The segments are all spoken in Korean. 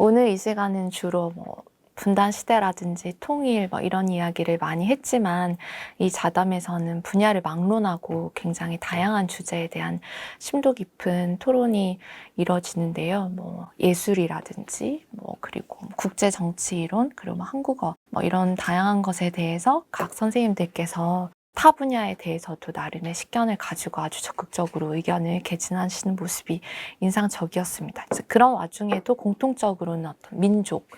오늘 이 시간은 주로 분단 시대라든지 통일 이런 이야기를 많이 했지만 이 자담에서는 분야를 막론하고 굉장히 다양한 주제에 대한 심도 깊은 토론이 이뤄지는데요. 예술이라든지 그리고 국제 정치 이론 그리고 한국어 이런 다양한 것에 대해서 각 선생님들께서 타 분야에 대해서도 나름의 식견을 가지고 아주 적극적으로 의견을 개진하시는 모습이 인상적이었습니다. 그래서 그런 와중에도 공통적으로는 어떤 민족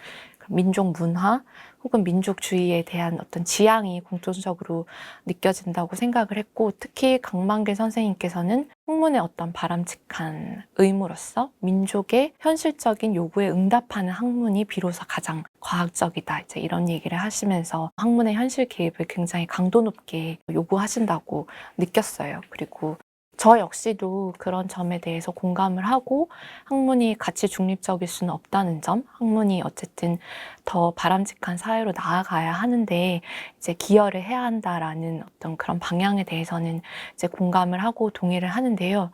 문화 혹은 민족주의에 대한 어떤 지향이 공통적으로 느껴진다고 생각을 했고, 특히 강만길 선생님께서는 학문의 어떤 바람직한 의무로서 민족의 현실적인 요구에 응답하는 학문이 비로소 가장 과학적이다, 이제 이런 얘기를 하시면서 학문의 현실 개입을 굉장히 강도 높게 요구하신다고 느꼈어요. 그리고 저 역시도 그런 점에 대해서 공감을 하고, 학문이 가치 중립적일 수는 없다는 점, 학문이 어쨌든 더 바람직한 사회로 나아가야 하는데 이제 기여를 해야 한다라는 어떤 그런 방향에 대해서는 이제 공감을 하고 동의를 하는데요.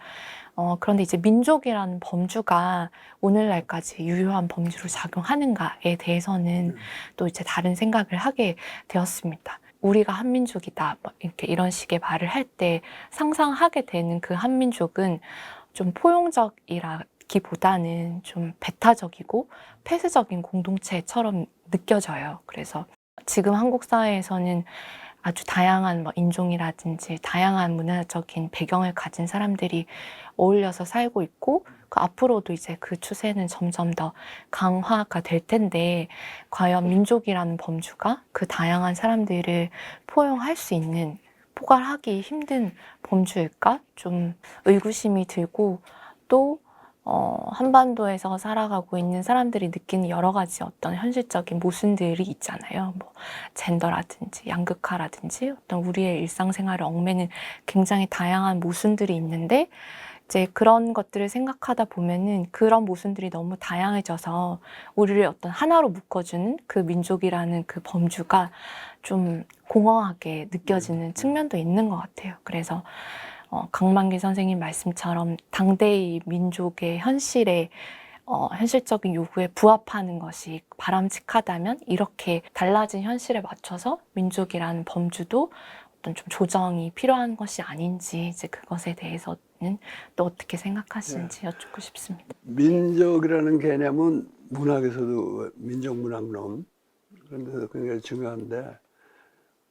그런데 이제 민족이라는 범주가 오늘날까지 유효한 범주로 작용하는가에 대해서는 또 이제 다른 생각을 하게 되었습니다. 우리가 한민족이다, 이렇게 이런 식의 말을 할 때 상상하게 되는 그 한민족은 좀 포용적이라기보다는 좀 배타적이고 폐쇄적인 공동체처럼 느껴져요. 그래서 지금 한국 사회에서는 아주 다양한 인종이라든지 다양한 문화적인 배경을 가진 사람들이 어울려서 살고 있고, 그 앞으로도 이제 그 추세는 점점 더 강화가 될 텐데, 과연 민족이라는 범주가 그 다양한 사람들을 포용할 수 있는, 포괄하기 힘든 범주일까? 좀 의구심이 들고, 또 한반도에서 살아가고 있는 사람들이 느끼는 여러 가지 어떤 현실적인 모순들이 있잖아요. 젠더라든지 양극화라든지 어떤 우리의 일상생활을 얽매는 굉장히 다양한 모순들이 있는데, 이제 그런 것들을 생각하다 보면은 그런 모순들이 너무 다양해져서 우리를 어떤 하나로 묶어주는 그 민족이라는 그 범주가 좀 공허하게 느껴지는 측면도 있는 것 같아요. 그래서 강만길 선생님 말씀처럼 당대의 민족의 현실에 현실적인 요구에 부합하는 것이 바람직하다면 이렇게 달라진 현실에 맞춰서 민족이라는 범주도 어떤 좀 조정이 필요한 것이 아닌지, 이제 그것에 대해서는 또 어떻게 생각하시는지 여쭙고 싶습니다. 민족이라는 개념은 문학에서도 민족문학론 그런 데서 굉장히 중요한데,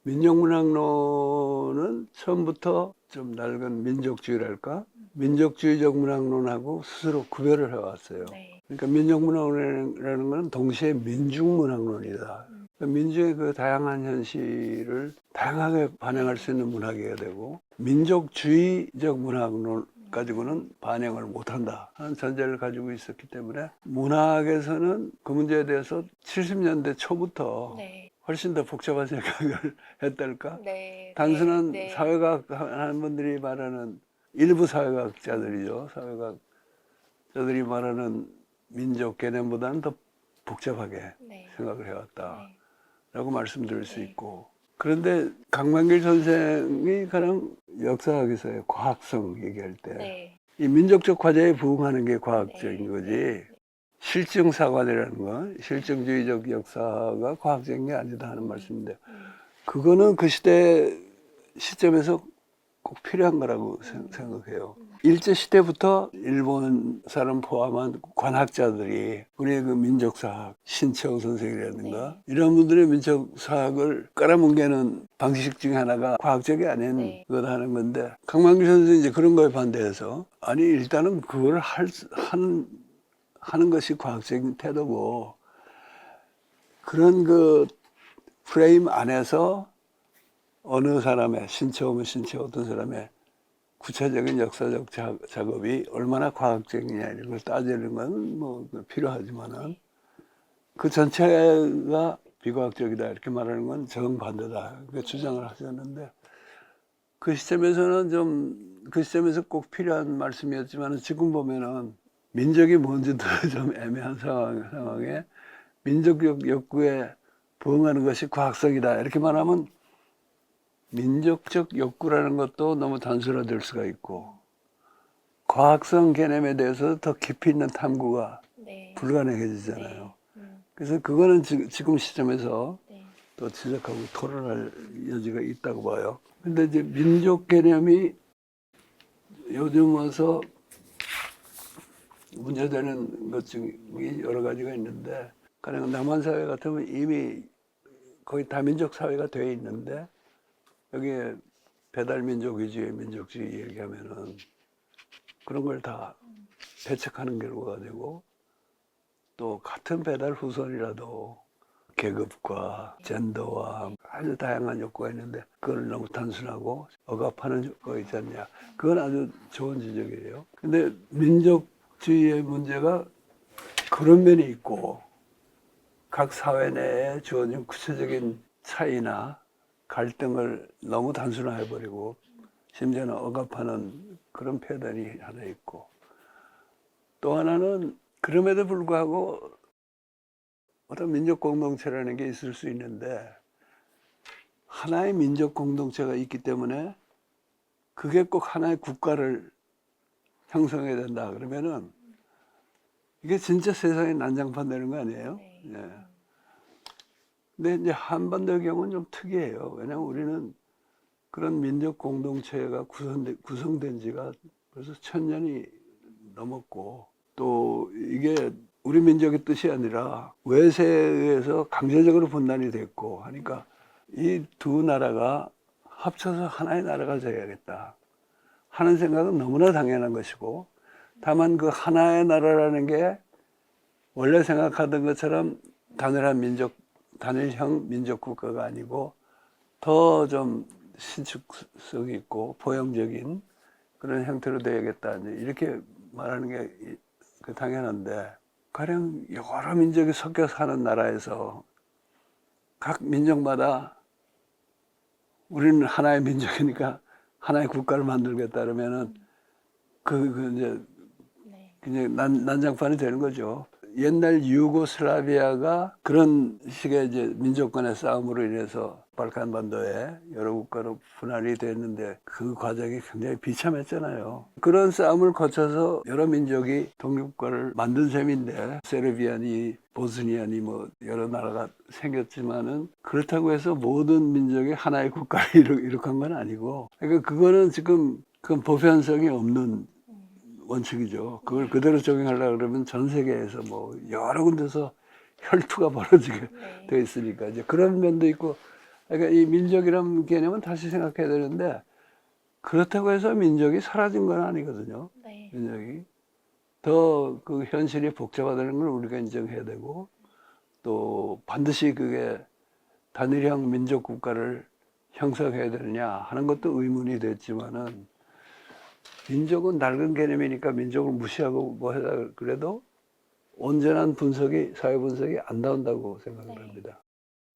민족문학론은 처음부터 좀 낡은 민족주의랄까? 민족주의적 문학론하고 스스로 구별을 해왔어요. 네. 그러니까 민족문학론이라는 건 동시에 민중문학론이다. 민중의 그 다양한 현실을 다양하게 반영할 수 있는 문학이어야 되고, 민족주의적 문학론 가지고는 반영을 못한다 하는 전제를 가지고 있었기 때문에 문학에서는 그 문제에 대해서 70년대 초부터 훨씬 더 복잡한 생각을 했달까? 단순한 사회과학 하는 분들이 말하는 일부 사회과학자들이죠. 사회과학자들이 말하는 민족 개념보다는 더 복잡하게 생각을 해왔다라고 말씀드릴 수 있고, 그런데 강만길 선생이 가령 역사학에서의 과학성 얘기할 때 이 민족적 과제에 부응하는 게 과학적인 거지, 실증사관이라는 거, 실증주의적 역사가 과학적인 게 아니다 하는 말씀인데, 그거는 그 시점에서 꼭 필요한 거라고 생각해요. 일제시대부터 일본 사람 포함한 관학자들이 우리의 그 민족사학, 신채호 선생이라든가 이런 분들의 민족사학을 깔아뭉개는 방식 중에 하나가 과학적이 아닌 것 하는 건데, 강만길 선생이 이제 그런 거에 반대해서, 아니 일단은 그걸 하는 것이 과학적인 태도고, 그런 그 프레임 안에서 어느 사람의, 신채호면 신채호, 어떤 사람의 구체적인 역사적 작업이 얼마나 과학적이냐 이런 걸 따지는 건 필요하지만은 그 전체가 비과학적이다 이렇게 말하는 건 정반대다 이렇게 주장을 하셨는데, 그 시점에서 꼭 필요한 말씀이었지만 지금 보면은 민족이 뭔지도 좀 애매한 상황에 민족적 욕구에 부응하는 것이 과학성이다 이렇게 말하면 민족적 욕구라는 것도 너무 단순화될 수가 있고, 과학성 개념에 대해서 더 깊이 있는 탐구가 네. 불가능해지잖아요. 네. 그래서 그거는 지금 시점에서 네. 또 지적하고 토론할 여지가 있다고 봐요. 근데 이제 민족 개념이 요즘 와서 문제되는 것 중에 여러 가지가 있는데, 가령 남한 사회 같으면 이미 거의 다민족 사회가 돼 있는데, 여기에 배달 민족 위주의 민족주의 얘기하면은 그런 걸 다 배척하는 결과가 되고, 또 같은 배달 후손이라도 계급과 젠더와 아주 다양한 욕구가 있는데 그걸 너무 단순하고 억압하는 거 있지 않냐. 그건 아주 좋은 지적이에요. 근데 민족주의의 문제가 그런 면이 있고, 각 사회 내에 주어진 구체적인 차이나 갈등을 너무 단순화해버리고 심지어는 억압하는 그런 패턴이 하나 있고, 또 하나는 그럼에도 불구하고 어떤 민족 공동체라는 게 있을 수 있는데, 하나의 민족 공동체가 있기 때문에 그게 꼭 하나의 국가를 형성해야 된다 그러면은 이게 진짜 세상에 난장판 되는 거 아니에요? 네. 예. 근데 이제 한반도의 경우는 좀 특이해요. 왜냐하면 우리는 그런 민족 공동체가 구성된 지가 벌써 1000년이 넘었고, 또 이게 우리 민족의 뜻이 아니라 외세에 의해서 강제적으로 분단이 됐고 하니까 이 두 나라가 합쳐서 하나의 나라가 되어야겠다 하는 생각은 너무나 당연한 것이고, 다만 그 하나의 나라라는 게 원래 생각하던 것처럼 단일형 민족 국가가 아니고 더 좀 신축성 있고 포용적인 그런 형태로 되어야겠다, 이렇게 말하는 게 당연한데, 가령 여러 민족이 섞여 사는 나라에서 각 민족마다 우리는 하나의 민족이니까 하나의 국가를 만들겠다 그러면은 이제 네. 굉장히 난장판이 되는 거죠. 옛날 유고슬라비아가 그런 식의 이제 민족 간의 싸움으로 인해서 발칸반도에 여러 국가로 분할이 됐는데 그 과정이 굉장히 비참했잖아요. 그런 싸움을 거쳐서 여러 민족이 독립국가를 만든 셈인데, 세르비아니, 보스니아니 뭐 여러 나라가 생겼지만은 그렇다고 해서 모든 민족이 하나의 국가를 이룩한 건 아니고, 그러니까 그거는 지금 그건 보편성이 없는 원칙이죠. 그걸 그대로 적용하려고 그러면 전 세계에서 뭐 여러 군데서 혈투가 벌어지게 네. 돼 있으니까 이제 그런 면도 있고, 그러니까 이 민족이라는 개념은 다시 생각해야 되는데, 그렇다고 해서 민족이 사라진 건 아니거든요. 네. 민족이 더 그 현실이 복잡하다는 걸 우리가 인정해야 되고, 또 반드시 그게 단일형 민족 국가를 형성해야 되느냐 하는 것도 의문이 됐지만은, 민족은 낡은 개념이니까 민족을 무시하고 뭐 하다 그래도 온전한 사회 분석이 안 나온다고 생각을 네. 합니다.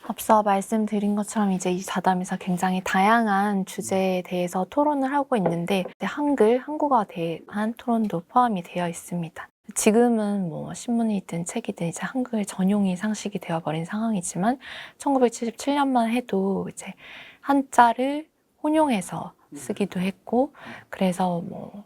앞서 말씀드린 것처럼 이제 이 자담에서 굉장히 다양한 주제에 대해서 토론을 하고 있는데, 한국어에 대한 토론도 포함이 되어 있습니다. 지금은 뭐 신문이든 책이든 이제 한글 전용이 상식이 되어버린 상황이지만 1977년만 해도 이제 한자를 혼용해서 쓰기도 했고, 그래서 뭐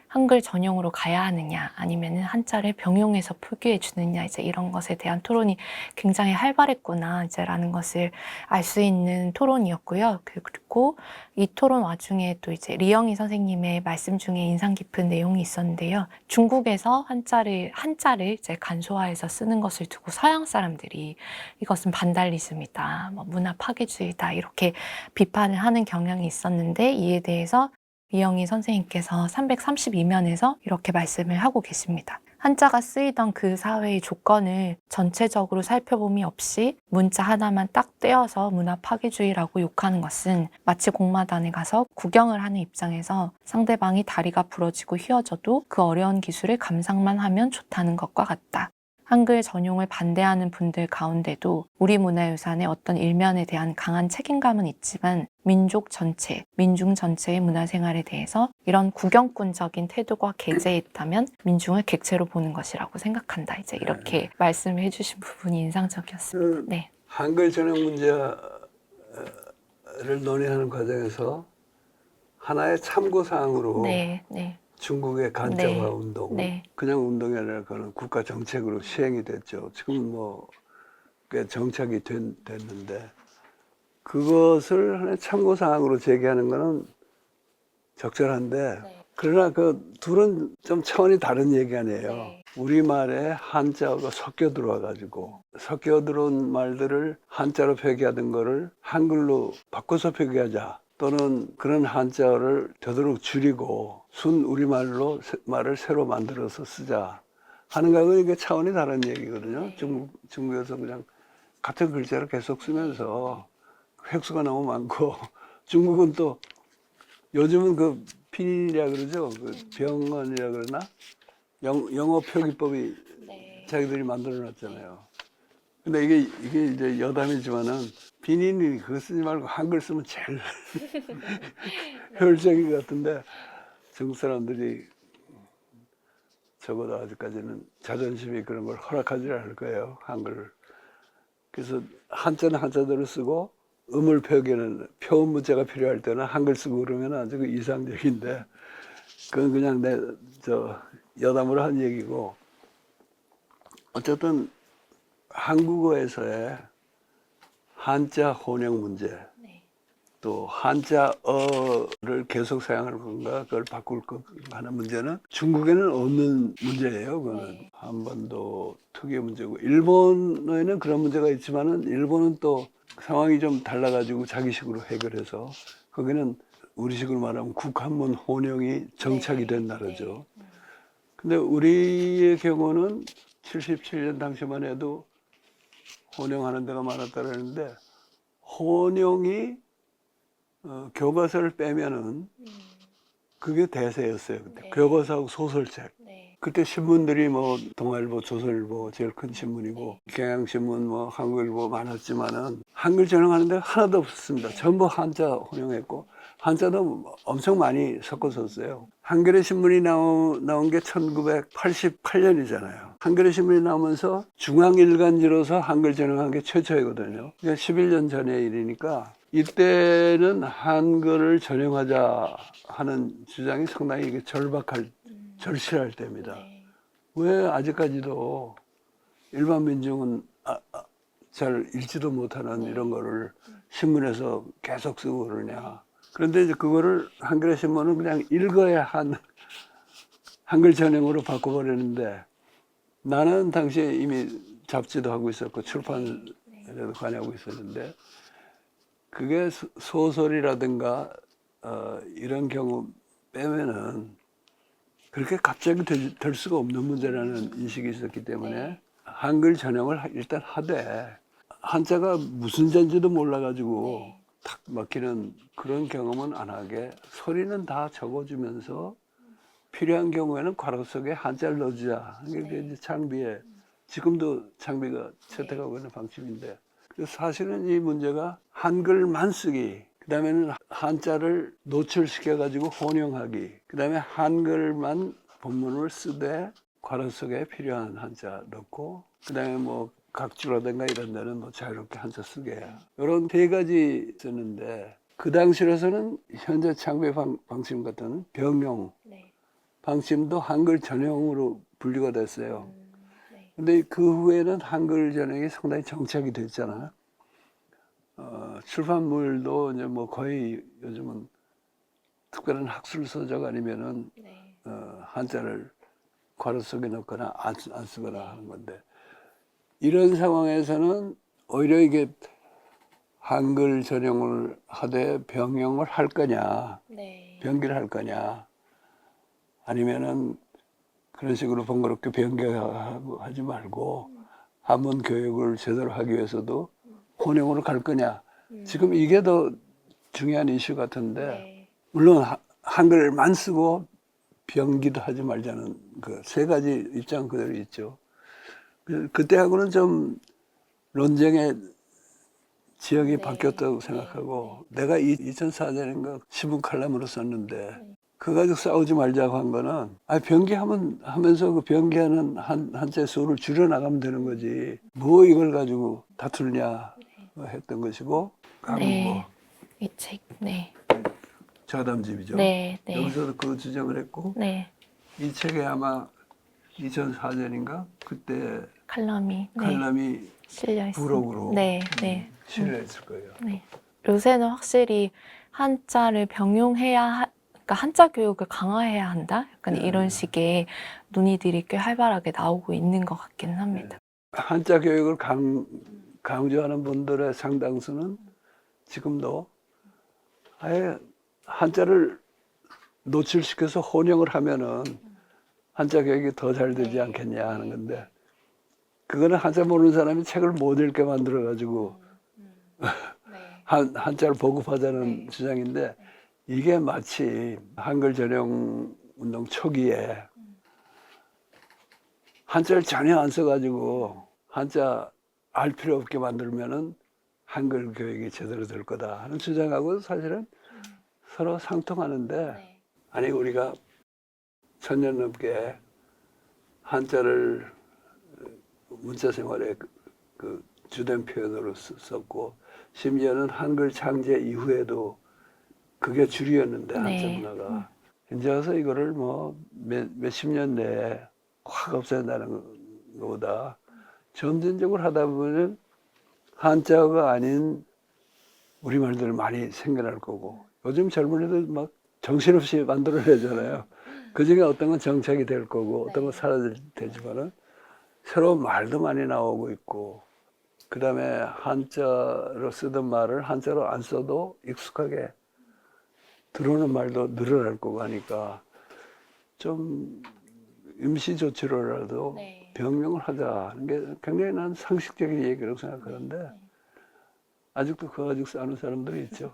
한글 전용으로 가야 하느냐 아니면은 한자를 병용해서 표기해 주느냐, 이제 이런 것에 대한 토론이 굉장히 활발했구나 이제라는 것을 알 수 있는 토론이었고요. 그리고 이 토론 와중에 또 이제 리영희 선생님의 말씀 중에 인상 깊은 내용이 있었는데요. 중국에서 한자를 이제 간소화해서 쓰는 것을 두고 서양 사람들이 이것은 반달리즘이다, 뭐 문화 파괴주의다, 이렇게 비판을 하는 경향이 있었는데, 이에 대해서 이영희 선생님께서 332면에서 이렇게 말씀을 하고 계십니다. 한자가 쓰이던 그 사회의 조건을 전체적으로 살펴봄이 없이 문자 하나만 딱 떼어서 문화 파괴주의라고 욕하는 것은 마치 공마단에 가서 구경을 하는 입장에서 상대방이 다리가 부러지고 휘어져도 그 어려운 기술을 감상만 하면 좋다는 것과 같다. 한글 전용을 반대하는 분들 가운데도 우리 문화유산의 어떤 일면에 대한 강한 책임감은 있지만, 민족 전체, 민중 전체의 문화생활에 대해서 이런 구경꾼적인 태도가 개재해 있다면 민중을 객체로 보는 것이라고 생각한다. 이제 이렇게 말씀을 해주신 부분이 인상적이었습니다. 네. 한글 전용 문제를 논의하는 과정에서 하나의 참고 사항으로 네. 네. 중국의 간접화 네. 운동, 네. 그냥 운동이 아니라 그는 국가 정책으로 시행이 됐죠. 지금 뭐 꽤 정착이 됐는데 그것을 하나의 참고 사항으로 제기하는 거는 적절한데 네. 그러나 그 둘은 좀 차원이 다른 얘기 아니에요. 네. 우리말에 한자가 섞여 들어와 가지고 섞여 들어온 말들을 한자로 표기하던 거를 한글로 바꿔서 표기하자. 또는 그런 한자어를 되도록 줄이고 순 우리말로 말을 새로 만들어서 쓰자 하는 거하고 이게 차원이 다른 얘기거든요. 네. 중국에서 그냥 같은 글자를 계속 쓰면서 획수가 너무 많고 중국은 또 요즘은 그 pin이라 그러죠. 그 병원이라 그러나 영어 표기법이 네. 자기들이 만들어 놨잖아요. 근데 이게 이제 여담이지만은 pin이 그거 쓰지 말고 한글 쓰면 제일 효율적인 것 같은데 중국 사람들이 적어도 아직까지는 자존심이 그런 걸 허락하지 않을 거예요. 한글을. 그래서 한자는 한자대로 쓰고 음을 표기는 표음 문자가 필요할 때는 한글 쓰고 그러면 아주 그 이상적인데 그건 그냥 여담으로 한 얘기고 어쨌든 한국어에서의 한자 혼용 문제 네. 또 한자어를 계속 사용할 건가 그걸 바꿀 거 하는 문제는 중국에는 없는 문제예요. 그거는 네. 한반도 특유의 문제고 일본에는 그런 문제가 있지만은 일본은 또 상황이 좀 달라가지고 자기식으로 해결해서 거기는 우리식으로 말하면 국한문 혼용이 정착이 된 나라죠. 근데 우리의 경우는 77년 당시만 해도 혼용하는 데가 많았다 그러는데 혼용이 교과서를 빼면은 그게 대세였어요. 그때. 네. 교과서하고 소설책. 네. 그때 신문들이 뭐 동아일보, 조선일보 제일 큰 신문이고 경향신문, 뭐 한국일보 많았지만은 한글 전형하는 데가 하나도 없었습니다. 전부 한자 혼용했고 한자도 엄청 많이 섞어 썼어요. 한겨레 신문이 나온 게 1988년이잖아요. 한겨레 신문이 나오면서 중앙일간지로서 한글 전형한 게 최초이거든요. 그러니까 11년 전의 일이니까 이때는 한글을 전형하자 하는 주장이 상당히 이게 절실할 때입니다. 네. 왜 아직까지도 일반 민중은 잘 읽지도 못하는 이런 거를 신문에서 계속 쓰고 그러냐. 그런데 이제 그거를 한겨레 신문은 그냥 읽어야 한글 전형으로 바꿔버리는데 나는 당시에 이미 잡지도 하고 있었고 출판에도 관여하고 있었는데 그게 소설이라든가 이런 경우 빼면은 그렇게 갑자기 될 수가 없는 문제라는 인식이 있었기 때문에 한글 전형을 일단 하되 한자가 무슨 자인지도 몰라가지고 탁 막히는 그런 경험은 안 하게 소리는 다 적어주면서 필요한 경우에는 괄호 속에 한자를 넣어주자. 이게 이제 장비에 지금도 장비가 채택하고 있는 방침인데 그래서 사실은 이 문제가 한글만 쓰기 그다음에는 한자를 노출시켜가지고 혼용하기 그다음에 한글만 본문을 쓰되 괄호 속에 필요한 한자 넣고 그다음에 뭐 각주라든가 이런 데는 뭐 자유롭게 한자 쓰게 이런 세 가지 쓰는데 그 당시로서는 현재 장비 방침 같은 병용 네. 방침도 한글 전형으로 분류가 됐어요. 네. 근데 그 후에는 한글 전형이 상당히 정착이 됐잖아요. 출판물도 이제 뭐 거의 요즘은 특별한 학술서적 아니면은 네. 한자를 괄호 속에 넣거나 안 쓰거나 하는 건데 이런 상황에서는 오히려 이게 한글 전형을 하되 병용을 할 거냐, 네. 병기를 할 거냐, 아니면은 그런 식으로 번거롭게 변경하지 말고 한문 교육을 제대로 하기 위해서도 혼용으로 갈 거냐. 지금 이게 더 중요한 이슈 같은데 네. 물론 한글만 쓰고 변기도 하지 말자는 그 세 가지 입장 그대로 있죠. 그때하고는 좀 논쟁의 지역이 바뀌었다고 생각하고 내가 2004년인가 신문 칼럼으로 썼는데 그거 가지고 싸우지 말자고 한 거는 변기하면서 그 변기하는 한자 수를 줄여 나가면 되는 거지 뭐 이걸 가지고 다투느냐 했던 것이고 한국어 이 책, 네. 자담집이죠. 네. 네. 여기서도 그 주장을 했고 네. 이 책에 아마 2004년인가 그때 칼럼이 네, 칼럼이 실려 있습니다. 부록으로 네, 네. 실려 있을 거예요. 네. 요새는 확실히 한자를 그러니까 한자 교육을 강화해야 한다? 약간 네. 이런 식의 논의들이 꽤 활발하게 나오고 있는 것 같기는 합니다. 한자 교육을 강조하는 분들의 상당수는 지금도 아예 한자를 노출시켜서 혼용을 하면은 한자 교육이 더 잘 되지 않겠냐 하는 건데, 그거는 한자 모르는 사람이 책을 못 읽게 만들어 가지고 한자를 보급하자는 주장인데, 이게 마치 한글 전용 운동 초기에 한자를 전혀 안 써가지고 한자 알 필요 없게 만들면은 한글 교육이 제대로 될 거다 하는 주장하고 사실은 서로 상통하는데, 아니 우리가 1000년 넘게 한자를 문자 생활에 그 주된 표현으로 썼고, 심지어는 한글 창제 이후에도 그게 주류였는데 한자 네. 문화가 이제 와서 이거를 뭐 몇십 년 내에 확 없앤다는 것보다 점진적으로 하다 보면 한자가 아닌 우리말들 많이 생겨날 거고, 요즘 젊은이들 막 정신없이 만들어내잖아요. 그 중에 어떤 건 정착이 될 거고 어떤 건 사라질 테지만은 새로운 말도 많이 나오고 있고, 그 다음에 한자로 쓰던 말을 한자로 안 써도 익숙하게 들어오는 말도 늘어날 거고 하니까 좀 임시 조치로라도 병명을 하자는 게 굉장히 난 상식적인 얘기라고 생각하는데, 아직도 그거 가지고 싸우는 사람들이 있죠.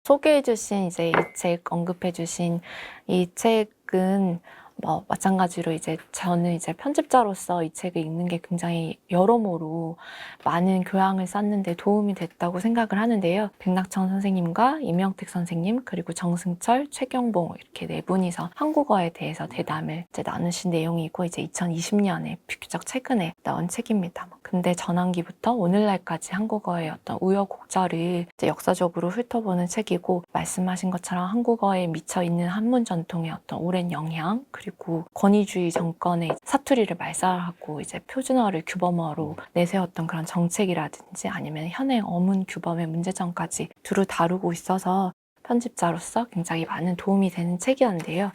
소개해주신 이제 이 책 언급해주신 이 책은 뭐 마찬가지로 이제 저는 이제 편집자로서 이 책을 읽는 게 굉장히 여러모로 많은 교양을 쌓는데 도움이 됐다고 생각을 하는데요. 백낙천 선생님과 임영택 선생님 그리고 정승철, 최경봉 이렇게 네 분이서 한국어에 대해서 대담을 이제 나누신 내용이고, 이제 2020년에 비교적 최근에 나온 책입니다. 근데 전환기부터 오늘날까지 한국어의 어떤 우여곡절을 이제 역사적으로 훑어보는 책이고, 말씀하신 것처럼 한국어에 미쳐 있는 한문 전통의 어떤 오랜 영향, 그리고 권위주의 정권의 사투리를 말살하고 이제 표준어를 규범어로 내세웠던 그런 정책이라든지 아니면 현행 어문 규범의 문제점까지 두루 다루고 있어서 편집자로서 굉장히 많은 도움이 되는 책이었는데요.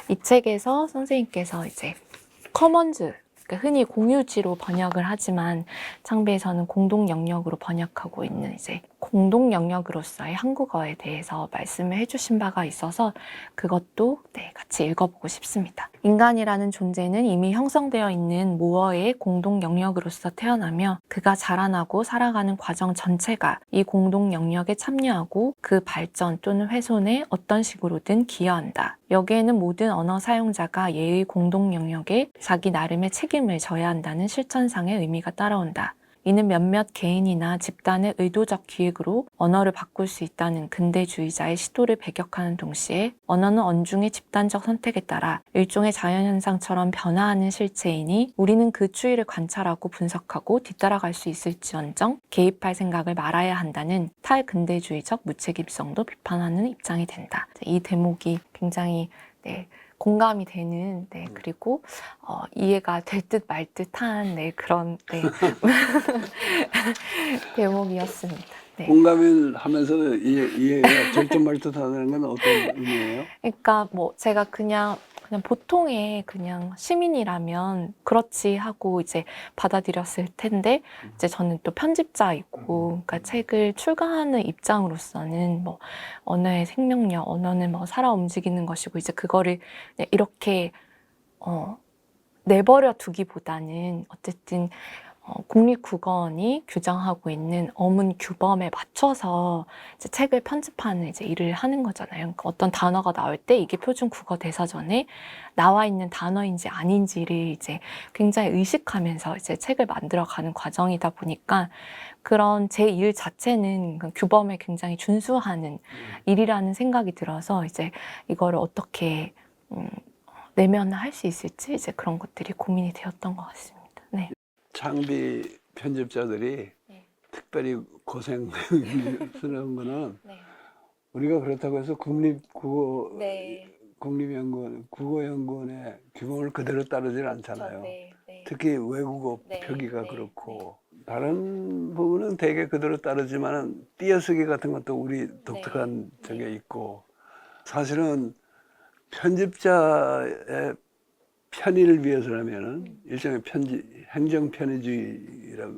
이 책에서 선생님께서 이제 커먼즈, 그러니까 흔히 공유지로 번역을 하지만 창비에서는 공동 영역으로 번역하고 있는 이제 공동 영역으로서의 한국어에 대해서 말씀을 해주신 바가 있어서 그것도 같이 읽어보고 싶습니다. 인간이라는 존재는 이미 형성되어 있는 모어의 공동 영역으로서 태어나며 그가 자라나고 살아가는 과정 전체가 이 공동 영역에 참여하고 그 발전 또는 훼손에 어떤 식으로든 기여한다. 여기에는 모든 언어 사용자가 예의 공동 영역에 자기 나름의 책임을 져야 한다는 실천상의 의미가 따라온다. 이는 몇몇 개인이나 집단의 의도적 기획으로 언어를 바꿀 수 있다는 근대주의자의 시도를 배격하는 동시에, 언어는 언중의 집단적 선택에 따라 일종의 자연현상처럼 변화하는 실체이니 우리는 그 추이를 관찰하고 분석하고 뒤따라갈 수 있을지언정 개입할 생각을 말아야 한다는 탈근대주의적 무책임성도 비판하는 입장이 된다. 이 대목이 굉장히 공감이 되는, 그리고 이해가 될 듯 말 듯한 그런 대목이었습니다. 공감을 하면서 이해가 절정 말뜻하다는 건 어떤 의미예요? 그러니까 뭐 제가 그냥 보통의 그냥 시민이라면 그렇지 하고 이제 받아들였을 텐데, 이제 저는 또 편집자이고, 그러니까 책을 출간하는 입장으로서는 뭐 언어의 생명력, 언어는 뭐 살아 움직이는 것이고, 이제 그거를 그냥 이렇게 내버려 두기보다는 어쨌든 국립국어원이 규정하고 있는 어문 규범에 맞춰서 이제 책을 편집하는 이제 일을 하는 거잖아요. 그러니까 어떤 단어가 나올 때 이게 표준 국어 대사전에 나와 있는 단어인지 아닌지를 이제 굉장히 의식하면서 이제 책을 만들어가는 과정이다 보니까 그런 제 일 자체는 그 규범에 굉장히 준수하는 일이라는 생각이 들어서 이제 이거를 어떻게 내면화할 수 있을지 이제 그런 것들이 고민이 되었던 것 같습니다. 네. 창비 편집자들이 특별히 고생스러운 거는, 우리가 그렇다고 해서 국립국어 국립연구원, 국어연구원의 규범을 그대로 따르질 않잖아요. 네, 네. 특히 외국어 네, 표기가 네, 그렇고 다른 부분은 대개 그대로 따르지만은 띄어쓰기 같은 것도 우리 독특한 네, 저게 네. 있고 사실은 편집자의 편의를 위해서라면은 일종의 행정 편의주의라고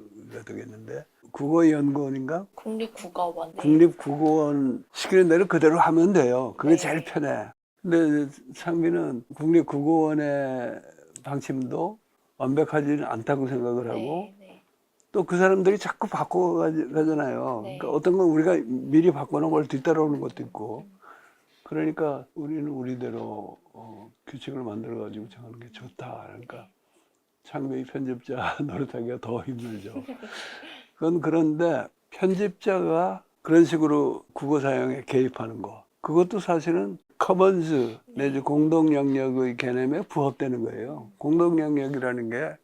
되겠는데 국어연구원인가 국립국어원. 네. 국립국어원 시키는 대로 그대로 하면 돼요. 그게 네. 제일 편해. 근데 창비는 국립국어원의 방침도 완벽하지는 않다고 생각을 하고 네, 네. 또 그 사람들이 자꾸 바꿔가잖아요. 네. 그러니까 어떤 건 우리가 미리 바꿔놓은 걸 뒤따라오는 것도 있고 그러니까 우리는 우리대로 규칙을 만들어가지고 정하는 게 좋다. 그러니까 창비 편집자 노릇하기가 더 힘들죠. 그건 그런데 편집자가 그런 식으로 국어 사용에 개입하는 거 그것도 사실은 커먼스 내지 공동 영역의 개념에 부합되는 거예요. 공동 영역이라는 게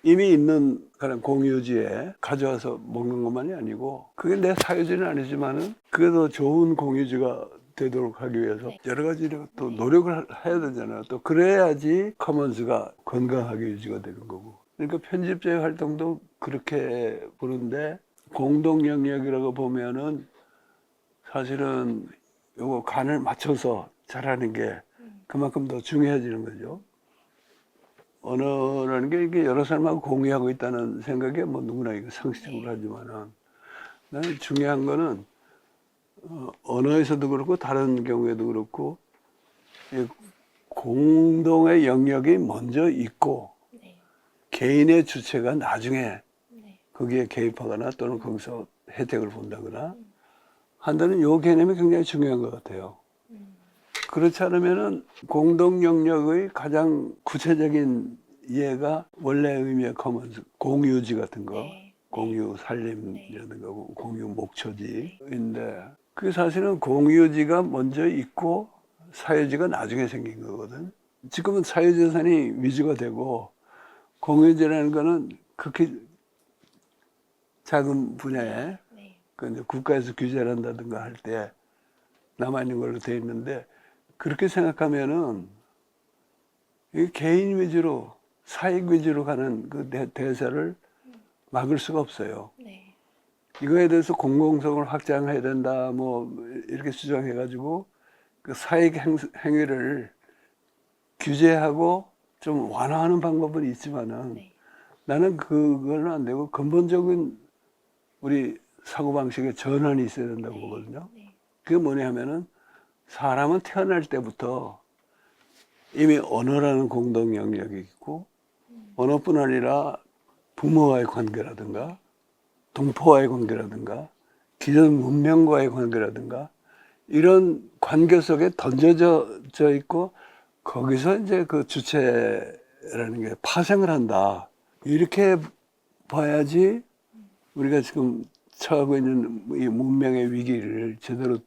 이미 있는 그런 공유지에 가져와서 먹는 것만이 아니고 그게 내 사유지는 아니지만은 그게 더 좋은 공유지가 되도록 하기 위해서 여러 가지로 또 노력을 해야 되잖아요. 또 그래야지 커먼스가 건강하게 유지가 되는 거고. 그러니까 편집자의 활동도 그렇게 보는데 공동 영역이라고 보면은 사실은 요거 간을 맞춰서 잘하는 게 그만큼 더 중요해지는 거죠. 언어라는 게 이게 여러 사람하고 공유하고 있다는 생각에 뭐 누구나 이거 상식적으로 하지만은 나는 중요한 거는 언어에서도 그렇고 다른 경우에도 그렇고 이 공동의 영역이 먼저 있고 네. 개인의 주체가 나중에 네. 거기에 개입하거나 또는 거기서 혜택을 본다거나 한다는 요 개념이 굉장히 중요한 것 같아요. 그렇지 않으면은 공동 영역의 가장 구체적인 이해가 원래 의미의 커먼스, 공유지 같은 거, 네. 공유 살림이라든가 공유 목초지인데 그게 사실은 공유지가 먼저 있고 사유지가 나중에 생긴 거거든. 지금은 사유재산이 위주가 되고 공유지라는 거는 극히 작은 분야에 네. 그 이제 국가에서 규제를 한다든가 할 때 남아있는 걸로 돼 있는데 그렇게 생각하면은 이게 개인 위주로 사익 위주로 가는 그 대세를 막을 수가 없어요. 네. 이거에 대해서 공공성을 확장해야 된다 뭐 이렇게 주장해 가지고 그 사익 행위를 규제하고 좀 완화하는 방법은 있지만은 네. 나는 그거는 안 되고 근본적인 우리 사고방식의 전환이 있어야 된다고 보거든요. 네. 그게 뭐냐 하면은 사람은 태어날 때부터 이미 언어라는 공동 영역이 있고 언어뿐 아니라 부모와의 관계라든가 동포와의 관계라든가 기존 문명과의 관계라든가 이런 관계 속에 던져져 있고 거기서 이제 그 주체라는 게 파생을 한다. 이렇게 봐야지 우리가 지금 처하고 있는 이 문명의 위기를 제대로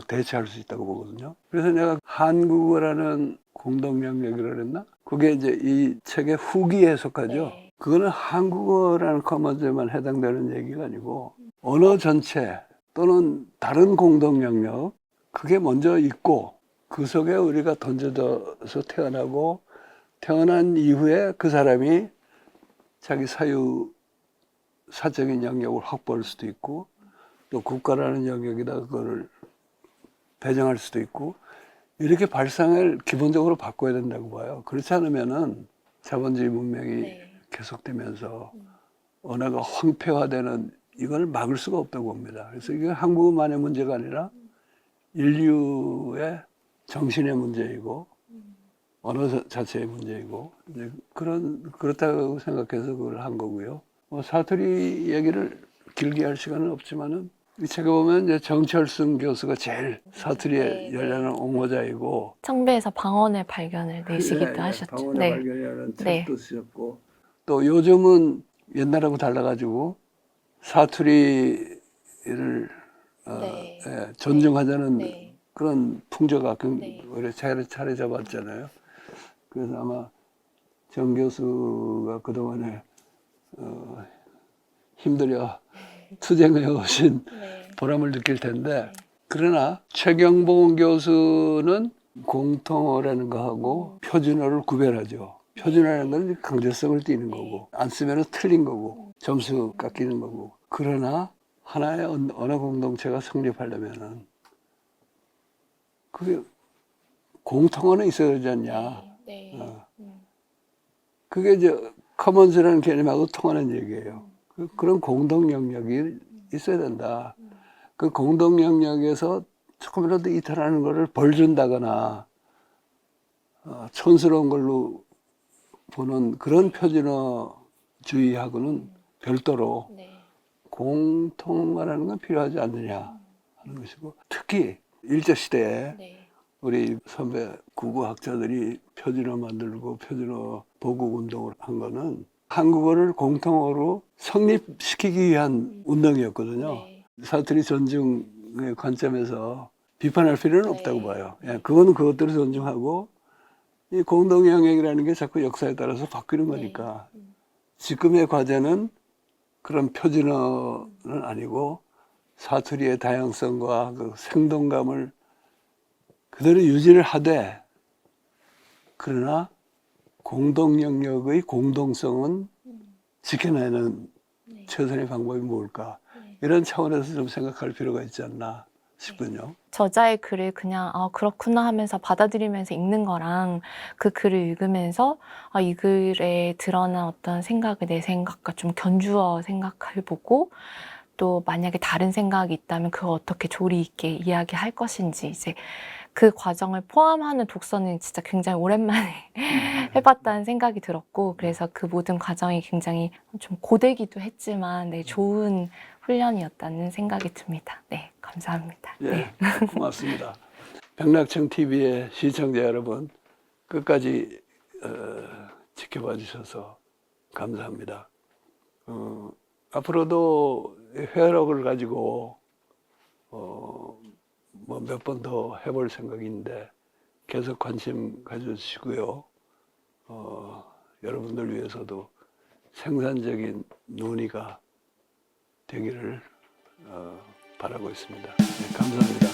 대처할 수 있다고 보거든요. 그래서 내가 한국어라는 공동 영역이라 그랬나? 그게 이제 이 책의 후기에 속하죠. 네. 그거는 한국어라는 커먼즈에만 해당되는 얘기가 아니고 언어 전체 또는 다른 공동 영역 그게 먼저 있고 그 속에 우리가 던져져서 태어나고 태어난 이후에 그 사람이 자기 사적인 영역을 확보할 수도 있고 또 국가라는 영역에다 그거를 배정할 수도 있고 이렇게 발상을 기본적으로 바꿔야 된다고 봐요. 그렇지 않으면은 자본주의 문명이 네. 계속되면서 언어가 황폐화되는 이걸 막을 수가 없다고 봅니다. 그래서 이게 한국만의 문제가 아니라 인류의 정신의 문제이고 언어 자체의 문제이고 이제 그렇다고 생각해서 그걸 한 거고요. 사투리 얘기를 길게 할 시간은 없지만은 이 책에 보면 이제 정철승 교수가 제일 사투리에 열렬한 옹호자이고 청배에서 방언의 발견을 내시기도 하셨죠. 방언의 네. 발견이라는 네. 책도 쓰셨고 또 요즘은 옛날하고 달라가지고 사투리를 네. 존중하자는 네. 그런 풍조가 네. 오히려 자리 잡았잖아요. 그래서 아마 정 교수가 그동안에 힘들여 투쟁해 오신 네. 보람을 느낄 텐데, 그러나 최경봉 교수는 공통어라는 거하고 표준어를 구별하죠. 표준어라는 건 강제성을 띠는 거고, 안 쓰면 틀린 거고, 점수 깎이는 거고. 그러나 하나의 언어 공동체가 성립하려면은 그게 공통어는 있어야 되지 않냐. 네. 그게 이제 커먼즈라는 개념하고 통하는 얘기예요. 그런 공동 영역이 있어야 된다. 그 공동 영역에서 조금이라도 이탈하는 거를 벌 준다거나 촌스러운 걸로 보는 그런 표준어주의하고는 별도로 공통어라는 건 필요하지 않느냐 하는 것이고, 특히 일제시대에 우리 선배 구구학자들이 표준어 만들고 표준어 보국 운동을 한 거는 한국어를 공통어로 성립시키기 위한 운동이었거든요. 사투리 존중의 관점에서 비판할 필요는 없다고 봐요. 예, 그거는 그것대로 존중하고, 이 공동 영역이라는 게 자꾸 역사에 따라서 바뀌는 거니까 지금의 과제는 그런 표준어는 아니고 사투리의 다양성과 그 생동감을 그대로 유지를 하되, 그러나 공동 영역의 공동성은 지켜내는 최선의 방법이 뭘까? 이런 차원에서 좀 생각할 필요가 있지 않나 싶군요. 저자의 글을 그냥 그렇구나 하면서 받아들이면서 읽는 거랑 그 글을 읽으면서 이 글에 드러난 어떤 생각을 내 생각과 좀 견주어 생각해보고, 또 만약에 다른 생각이 있다면 그걸 어떻게 조리 있게 이야기할 것인지, 이제 그 과정을 포함하는 독서는 진짜 굉장히 오랜만에 해봤다는 생각이 들었고, 그래서 그 모든 과정이 굉장히 좀 고되기도 했지만 좋은 훈련이었다는 생각이 듭니다. 네, 감사합니다. 예, 고맙습니다. 백낙청 TV의 시청자 여러분, 끝까지 지켜봐 주셔서 감사합니다. 앞으로도 회화록을 가지고 뭐 몇 번 더 해볼 생각인데 계속 관심 가져주시고요. 여러분들 위해서도 생산적인 논의가 되기를 바라고 있습니다. 네, 감사합니다.